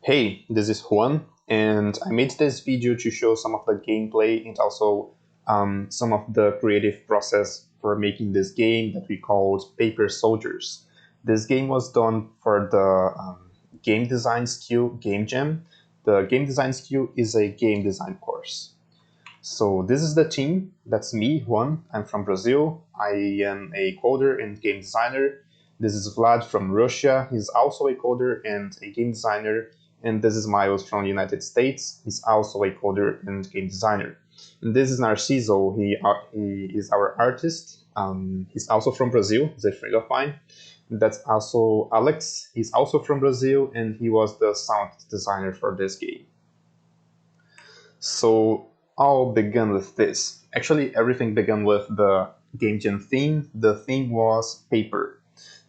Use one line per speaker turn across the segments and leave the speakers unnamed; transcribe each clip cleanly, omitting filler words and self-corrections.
Hey, this is Juan, and I made this video to show some of the gameplay and also some of the creative process for making this game that we called Paper Soldiers. This game was done for the Game Design Skill Game Jam. The Game Design Skill is a game design course. So this is the team. That's me, Juan. I'm from Brazil. I am a coder and game designer. This is Vlad from Russia. He's also a coder and a game designer. And this is Miles from the United States. He's also a coder and game designer. And this is Narciso. He is our artist. He's also from Brazil. He's a friend of mine. And that's also Alex. He's also from Brazil, and he was the sound designer for this game. So all began with this. Actually, everything began with the Game Jam theme. The theme was paper.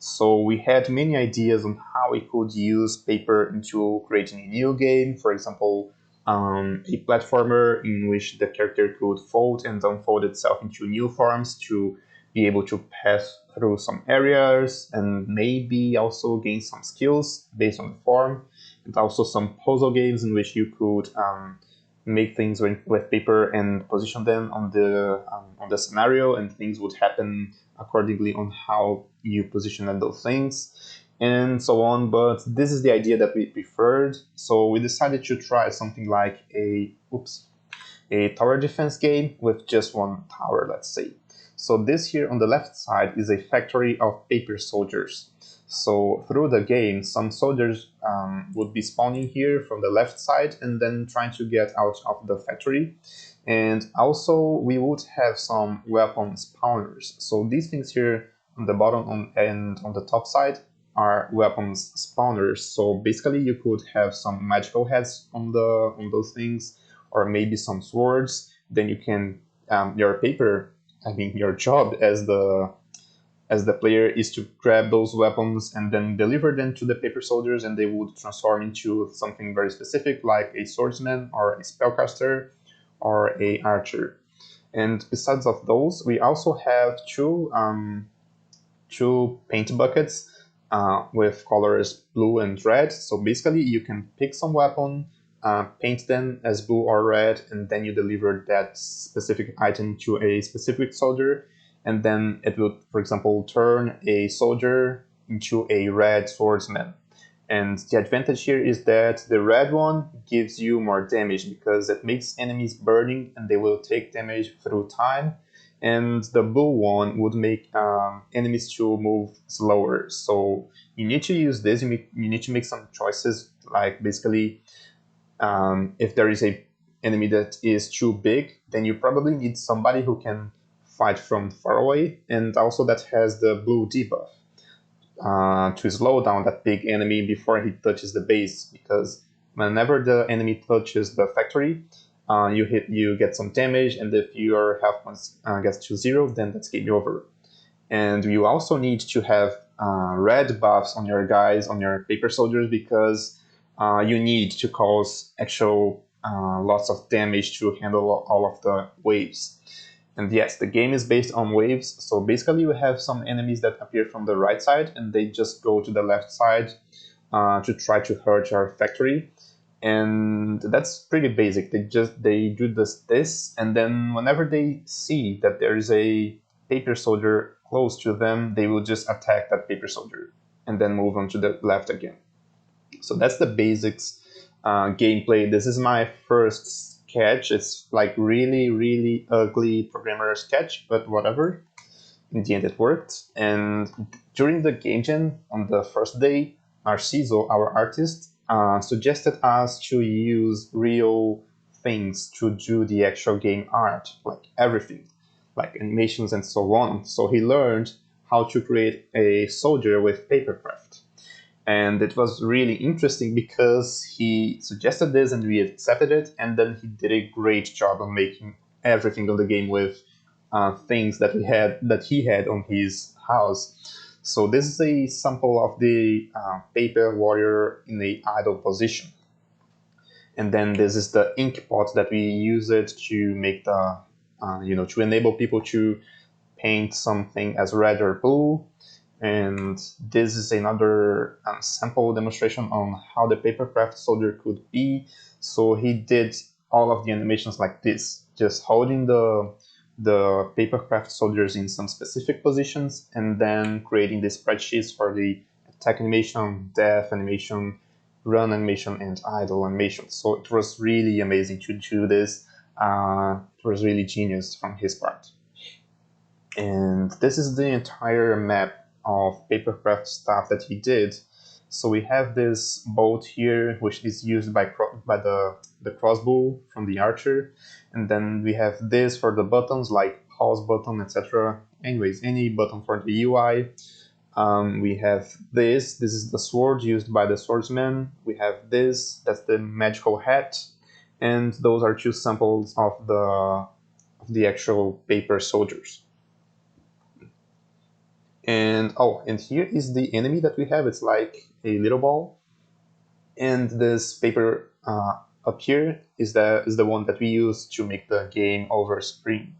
So we had many ideas on how we could use paper into creating a new game. For example, a platformer in which the character could fold and unfold itself into new forms to be able to pass through some areas and maybe also gain some skills based on the form. And also some puzzle games in which you could make things with paper and position them on the scenario, and things would happen accordingly on how you position those things and so on. But this is the idea that we preferred, so we decided to try something like a tower defense game with just one tower, let's say. So this here on the left side is a factory of paper soldiers. So through the game, some soldiers would be spawning here from the left side and then trying to get out of the factory. And also we would have some weapon spawners. So these things here on the bottom and on the top side are weapons spawners. So basically you could have some magical heads on those things, or maybe some swords. Then you can your job as the player is to grab those weapons and then deliver them to the paper soldiers, and they would transform into something very specific like a swordsman or a spellcaster or a archer. And besides of those, we also have two paint buckets with colors blue and red. So basically you can pick some weapon, paint them as blue or red, and then you deliver that specific item to a specific soldier, and then it will, for example, turn a soldier into a red swordsman. And the advantage here is that the red one gives you more damage because it makes enemies burning and they will take damage through time. And the blue one would make enemies to move slower. So you need to use this, you need to make some choices, like basically if there is a enemy that is too big, then you probably need somebody who can fight from far away, and also that has the blue debuff to slow down that big enemy before he touches the base, because whenever the enemy touches the factory, you get some damage, and if your health points gets to 0, then that's game over. And you also need to have red buffs on your guys, on your paper soldiers, because you need to cause actual lots of damage to handle all of the waves. And yes, the game is based on waves, so basically you have some enemies that appear from the right side and they just go to the left side to try to hurt our factory. And that's pretty basic. They do this, and then whenever they see that there is a paper soldier close to them, they will just attack that paper soldier and then move on to the left again. So that's the basics gameplay. This is my first sketch. It's like really ugly programmer sketch, but whatever. In the end it worked. And during the game jam on the first day, Narciso, our artist, suggested us to use real things to do the actual game art, like everything, like animations and so on. So he learned how to create a soldier with papercraft. And it was really interesting because he suggested this and we accepted it, and then he did a great job of making everything on the game with things that he had on his house. So this is a sample of the paper warrior in the idle position. And then this is the ink pot that we use it to make the to enable people to paint something as red or blue. And this is another sample demonstration on how the papercraft soldier could be. So he did all of the animations like this, just holding the papercraft soldiers in some specific positions and then creating the spreadsheets for the attack animation, death animation, run animation, and idle animation. So it was really amazing to do this. It was really genius from his part. And this is the entire map of papercraft stuff that he did. So we have this bolt here, which is used by the crossbow from the archer. And then we have this for the buttons, like pause button, etc. Anyways, any button for the UI. We have this is the sword used by the swordsman. We have this, that's the magical hat. And those are two samples of the actual paper soldiers. And and here is the enemy that we have. It's like a little ball. And this paper up here is the one that we use to make the game over screen.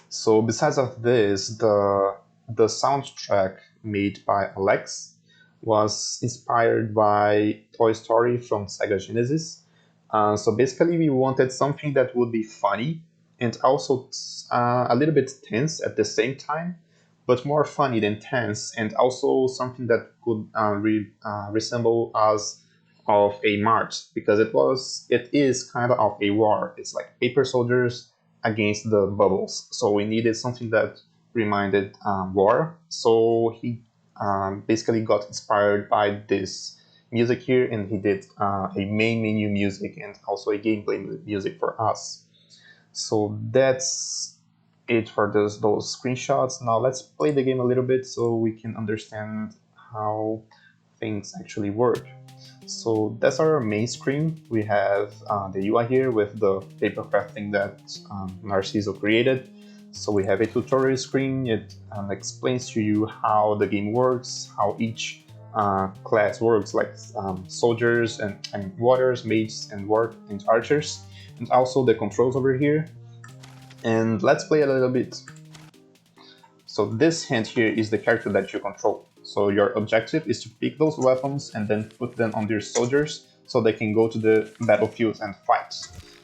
So besides of this, the soundtrack made by Alex was inspired by Toy Story from Sega Genesis. So basically we wanted something that would be funny and also a little bit tense at the same time, but more funny than tense, and also something that could resemble us of a march, because it is kind of a war. It's like paper soldiers against the bubbles. So we needed something that reminded war. So he basically got inspired by this music here, and he did a main menu music and also a gameplay music for us. So that's it for those screenshots. Now let's play the game a little bit so we can understand how things actually work. So that's our main screen. We have the UI here with the papercraft thing that Narciso created. So we have a tutorial screen. It explains to you how the game works, how each class works, like soldiers and warriors, mages, and archers, and also the controls over here. And let's play a little bit. So this hand here is the character that you control. So your objective is to pick those weapons and then put them on your soldiers so they can go to the battlefield and fight.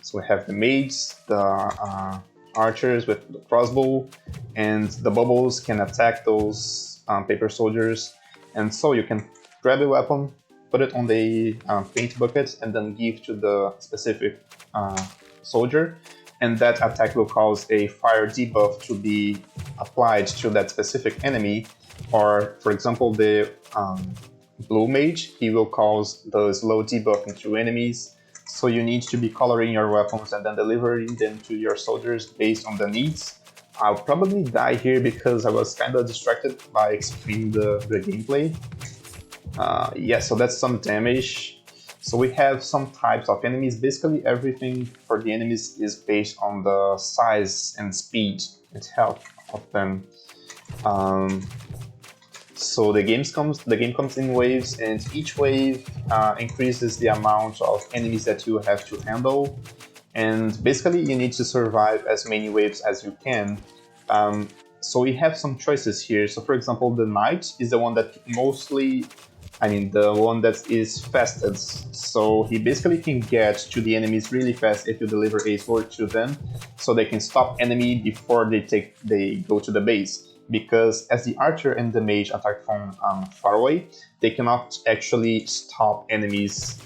So we have the mages, the archers with the crossbow, and the bubbles can attack those paper soldiers. And so you can grab a weapon, put it on the paint bucket, and then give to the specific soldier. And that attack will cause a fire debuff to be applied to that specific enemy. Or, for example, the blue mage, he will cause the slow debuff into enemies. So you need to be coloring your weapons and then delivering them to your soldiers based on the needs. I'll probably die here because I was kind of distracted by explaining the gameplay. Yeah, so that's some damage. So we have some types of enemies. Basically everything for the enemies is based on the size and speed and health of them. So the game comes in waves, and each wave increases the amount of enemies that you have to handle. And basically you need to survive as many waves as you can. So we have some choices here. So for example, the knight is the one that the one that is fastest. So he basically can get to the enemies really fast if you deliver a sword to them, so they can stop enemy before they go to the base. Because as the archer and the mage attack from far away, they cannot actually stop enemies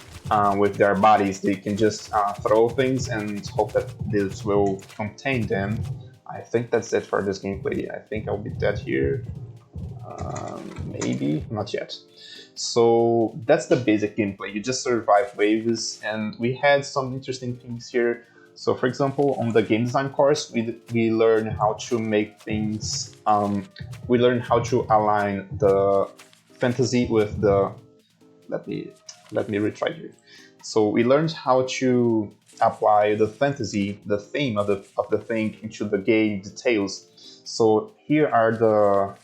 with their bodies. They can just throw things and hope that this will contain them. I think that's it for this gameplay. I think I'll be dead here. Maybe, not yet. So that's the basic gameplay. You just survive waves, and we had some interesting things here. So for example, on the game design course, we learn how to make things, we learn how to align the fantasy with the, let me retry here. So we learned how to apply the fantasy, the theme of the thing into the game details. So here are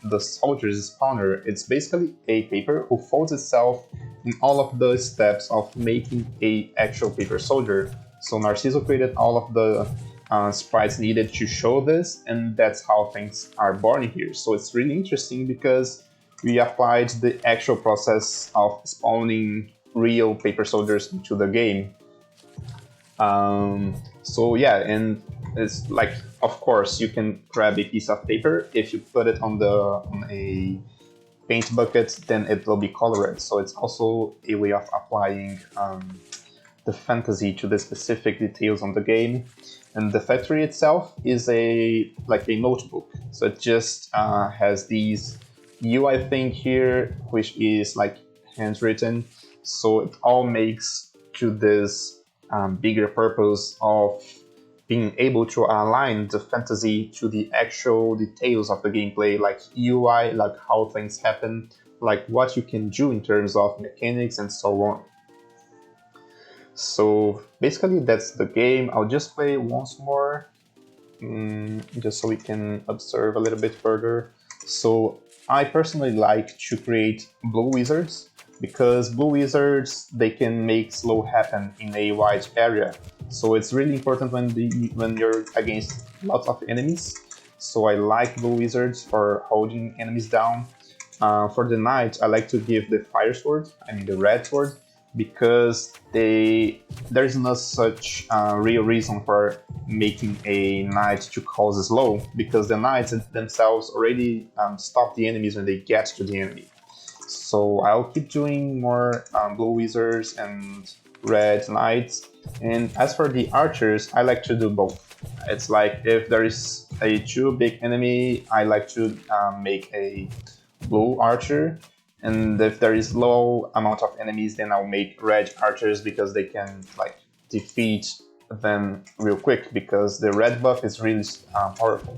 the soldier's spawner. It's basically a paper who folds itself in all of the steps of making a actual paper soldier. So Narciso created all of sprites needed to show this, and that's how things are born here. So it's really interesting because we applied the actual process of spawning real paper soldiers into the game. So yeah, and it's like, of course, you can grab a piece of paper. If you put it on a paint bucket, then it will be colored. So it's also a way of applying the fantasy to the specific details on the game. And the factory itself is like a notebook. So it just has these UI thing here, which is like handwritten. So it all makes to this bigger purpose of being able to align the fantasy to the actual details of the gameplay, like UI, like how things happen, like what you can do in terms of mechanics and so on. So basically that's the game. I'll just play once more, just so we can observe a little bit further. So I personally like to create blue wizards, because blue wizards, they can make slow happen in a wide area. So it's really important when you're against lots of enemies. So I like blue wizards for holding enemies down. For the knight, I like to give the fire sword, I mean the red sword, because there is no such real reason for making a knight to cause slow, because the knights themselves already stop the enemies when they get to the enemy. So I'll keep doing more blue wizards and red knights. And as for the archers, I like to do both. It's like if there is a too big enemy, I like to make a blue archer. And if there is low amount of enemies, then I'll make red archers, because they can like defeat them real quick, because the red buff is really powerful.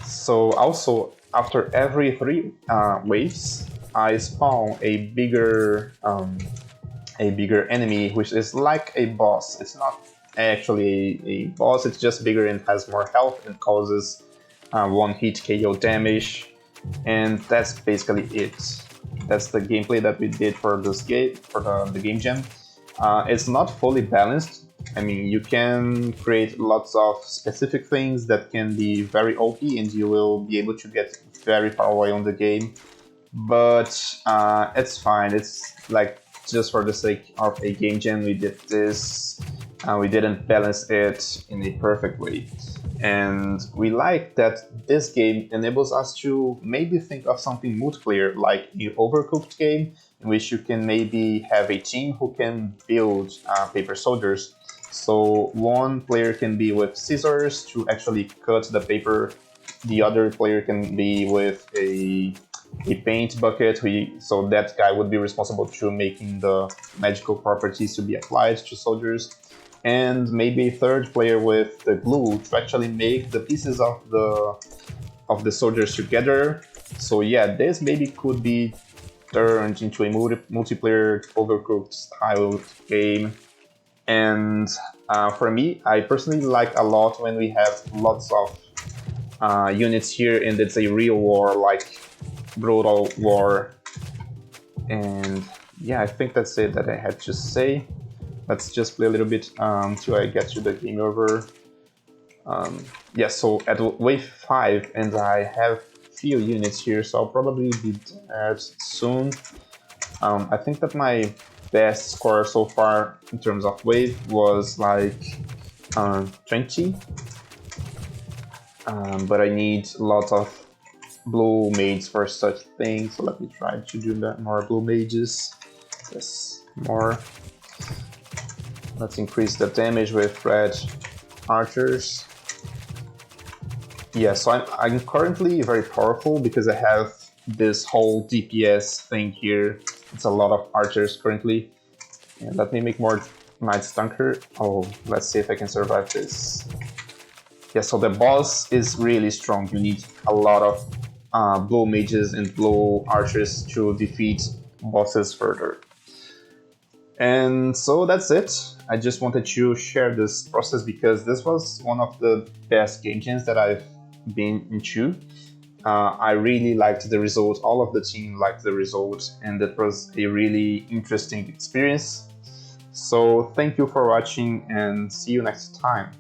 So also, after every 3 waves, I spawn a bigger enemy, which is like a boss. It's not actually a boss, it's just bigger and has more health and causes 1-hit KO damage. And that's basically it. That's the gameplay that we did for this game, for the game jam. It's not fully balanced. I mean, you can create lots of specific things that can be very OP, and you will be able to get very far away on the game. But it's fine. It's like just for the sake of a game jam, we did this. We didn't balance it in a perfect way. And we like that this game enables us to maybe think of something multiplayer, like the Overcooked game, in which you can maybe have a team who can build paper soldiers. So one player can be with scissors to actually cut the paper. The other player can be with a paint bucket, so that guy would be responsible to making the magical properties to be applied to soldiers. And maybe a third player with the glue to actually make the pieces of the soldiers together. So yeah, this maybe could be turned into a multiplayer Overcooked style game. And for me, I personally like a lot when we have lots of units here, and it's a real war, like brutal war. And yeah, I think that's it that I had to say. Let's just play a little bit till I get to the game over. Yeah, so at wave 5, and I have few units here, so I'll probably be dead soon. I think that my best score so far in terms of wave was like 20. But I need lots of blue mages for such things, so let me try to do that. More blue mages. Yes, more. Let's increase the damage with red archers. Yeah, so I'm currently very powerful because I have this whole DPS thing here. It's a lot of archers currently. Yeah, let me make more Knight Stunker. Oh, let's see if I can survive this. Yeah, so the boss is really strong. You need a lot of blue mages and blue archers to defeat bosses further. And so that's it. I just wanted to share this process because this was one of the best game jams that I've been into. I really liked the result, all of the team liked the result, and that was a really interesting experience. So thank you for watching and see you next time.